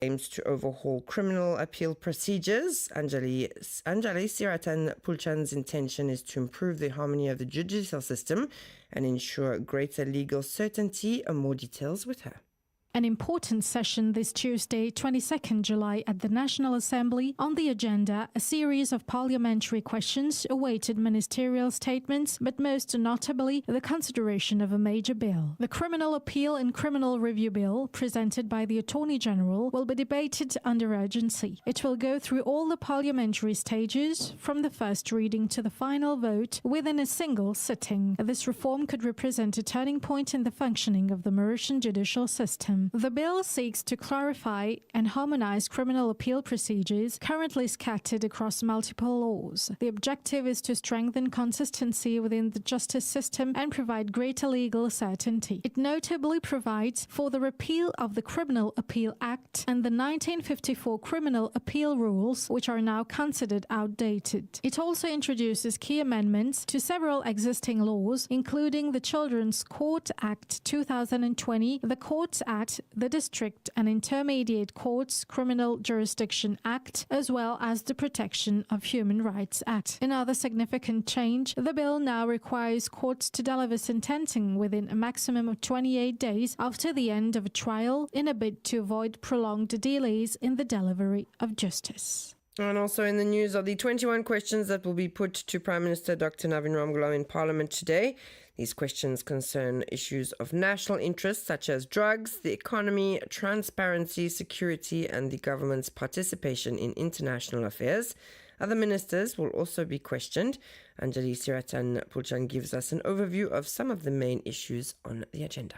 aims to overhaul criminal appeal procedures. Anjali Siratan-Pulchan's intention is to improve the harmony of the judicial system and ensure greater legal certainty. More details with her. An important session this Tuesday, 22nd July at the National Assembly. On the agenda, a series of parliamentary questions awaited ministerial statements, but most notably, the consideration of a major bill. The Criminal Appeal and Criminal Review Bill, presented by the Attorney General, will be debated under urgency. It will go through all the parliamentary stages, from the first reading to the final vote, within a single sitting. This reform could represent a turning point in the functioning of the Mauritian judicial system. The bill seeks to clarify and harmonize criminal appeal procedures currently scattered across multiple laws. The objective is to strengthen consistency within the justice system and provide greater legal certainty. It notably provides for the repeal of the Criminal Appeal Act and the 1954 Criminal Appeal Rules, which are now considered outdated. It also introduces key amendments to several existing laws, including the Children's Court Act 2020, the Courts Act, the District and Intermediate Courts Criminal Jurisdiction Act, as well as the Protection of Human Rights Act. Another significant change, the bill now requires courts to deliver sentencing within a maximum of 28 days after the end of a trial in a bid to avoid prolonged delays in the delivery of justice. And also in the news are the 21 questions that will be put to Prime Minister Dr. Navin Ramgoolam in Parliament today. These questions concern issues of national interest such as drugs, the economy, transparency, security, and the government's participation in international affairs. Other ministers will also be questioned. Anjali Siratan-Pulchan gives us an overview of some of the main issues on the agenda.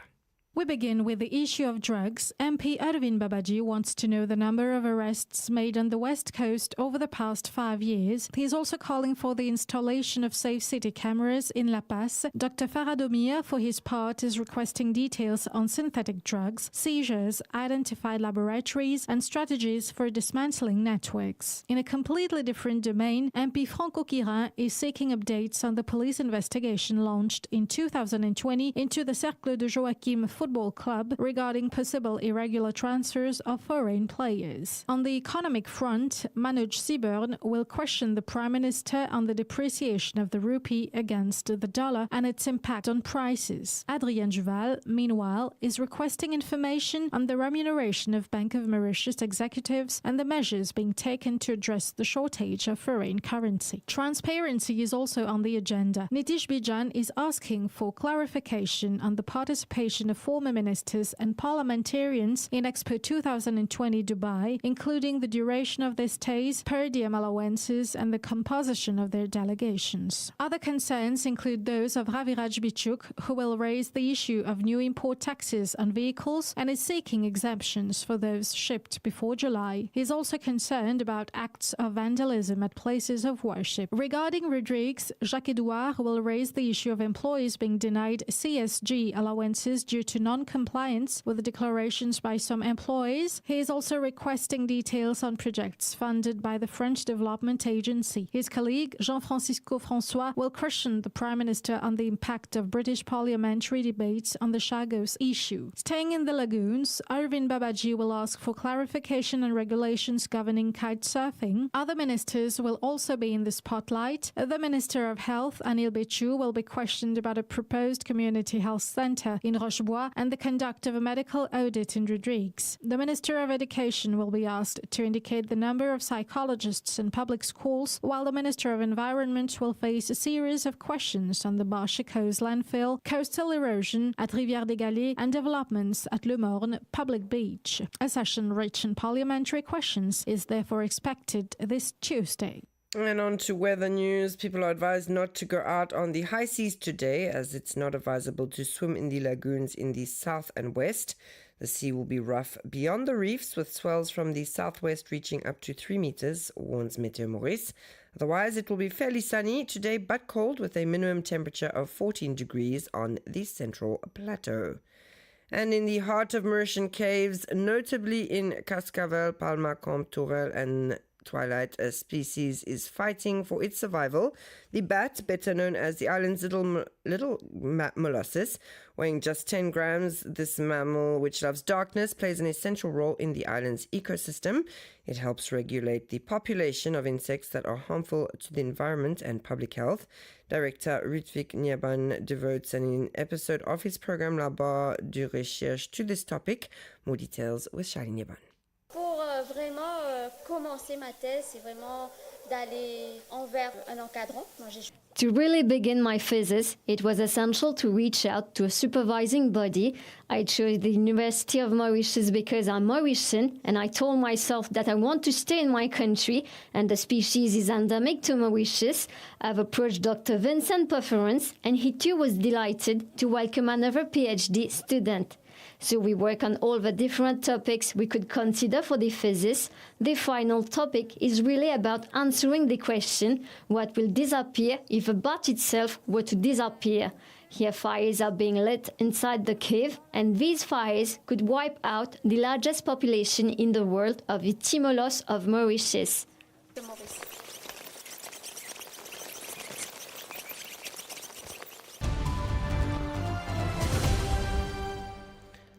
We begin with the issue of drugs. MP Arvind Babaji wants to know the number of arrests made on the West Coast over the past 5 years. He is also calling for the installation of safe city cameras in La Paz. Dr. Faradomir, for his part, is requesting details on synthetic drugs, seizures, identified laboratories, and strategies for dismantling networks. In a completely different domain, MP Franco Quirin is seeking updates on the police investigation launched in 2020 into the Cercle de Joachim Football Club regarding possible irregular transfers of foreign players. On the economic front, Manoj Siburn will question the Prime Minister on the depreciation of the rupee against the dollar and its impact on prices. Adrien Duval, meanwhile, is requesting information on the remuneration of Bank of Mauritius executives and the measures being taken to address the shortage of foreign currency. Transparency is also on the agenda. Nitish Bijan is asking for clarification on the participation of former ministers and parliamentarians in Expo 2020 Dubai, including the duration of their stays, per diem allowances, and the composition of their delegations. Other concerns include those of Raviraj Bichuk, who will raise the issue of new import taxes on vehicles and is seeking exemptions for those shipped before July. He is also concerned about acts of vandalism at places of worship. Regarding Rodrigues, Jacques Edouard will raise the issue of employees being denied CSG allowances due to non-compliance with the declarations by some employees. He is also requesting details on projects funded by the French Development Agency. His colleague, Jean-Francisco François, will question the Prime Minister on the impact of British parliamentary debates on the Chagos issue. Staying in the lagoons, Arvind Babaji will ask for clarification on regulations governing kite surfing. Other ministers will also be in the spotlight. The Minister of Health, Anil Bechu, will be questioned about a proposed community health centre in Rochebois and the conduct of a medical audit in Rodrigues. The Minister of Education will be asked to indicate the number of psychologists in public schools, while the Minister of Environment will face a series of questions on the Barchicos landfill, coastal erosion at Rivière des Galets, and developments at Le Morne public beach. A session rich in parliamentary questions is therefore expected this Tuesday. And on to weather news. People are advised not to go out on the high seas today, as it's not advisable to swim in the lagoons in the south and west. The sea will be rough beyond the reefs, with swells from the southwest reaching up to 3 meters, warns Meteo Maurice. Otherwise, it will be fairly sunny today, but cold, with a minimum temperature of 14 degrees on the central plateau. And in the heart of Mauritian caves, notably in Cascavel, Palma, Camp Tourelle and twilight species is fighting for its survival. The bat, better known as the island's little molluscus, weighing just 10 grams, this mammal, which loves darkness, plays an essential role in the island's ecosystem. It helps regulate the population of insects that are harmful to the environment and public health. Director Ritwik Nyaban devotes an episode of his program La Barre de Recherche to this topic. More details with Charlie Nyaban. Pour vraiment commencer ma thèse, c'est vraiment d'aller envers un encadrant. To really begin my thesis, it was essential to reach out to a supervising body. I chose the University of Mauritius because I'm Mauritian, and I told myself that I want to stay in my country, and the species is endemic to Mauritius. I've approached Dr. Vincent Pufferance, and he too was delighted to welcome another PhD student. So we work on all the different topics we could consider for the thesis. The final topic is really about answering the question, what will disappear if a bat itself were to disappear? Here fires are being lit inside the cave, and these fires could wipe out the largest population in the world of the Timolos of Mauritius.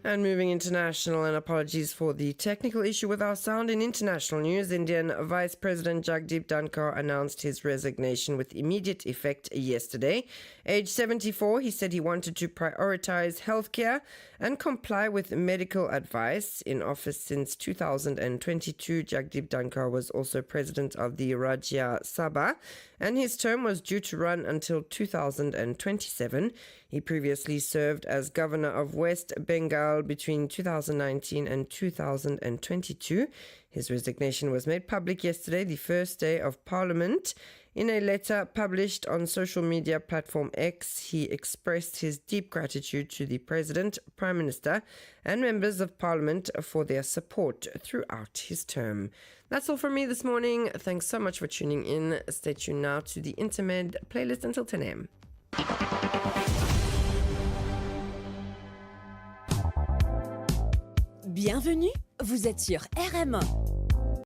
And moving international, and apologies for the technical issue with our sound. In international news, Indian Vice President Jagdeep Dhankar announced his resignation with immediate effect yesterday. Aged 74, he said he wanted to prioritize healthcare and comply with medical advice. In office since 2022, Jagdeep Dhankar was also president of the Rajya Sabha, and his term was due to run until 2027. He previously served as governor of West Bengal between 2019 and 2022. His resignation was made public yesterday, the first day of Parliament. In a letter published on social media platform X, he expressed his deep gratitude to the President, Prime Minister, and members of Parliament for their support throughout his term. That's all from me this morning. Thanks so much for tuning in. Stay tuned now to the Intermed playlist until 10 a.m. Bienvenue, vous êtes sur Rm1.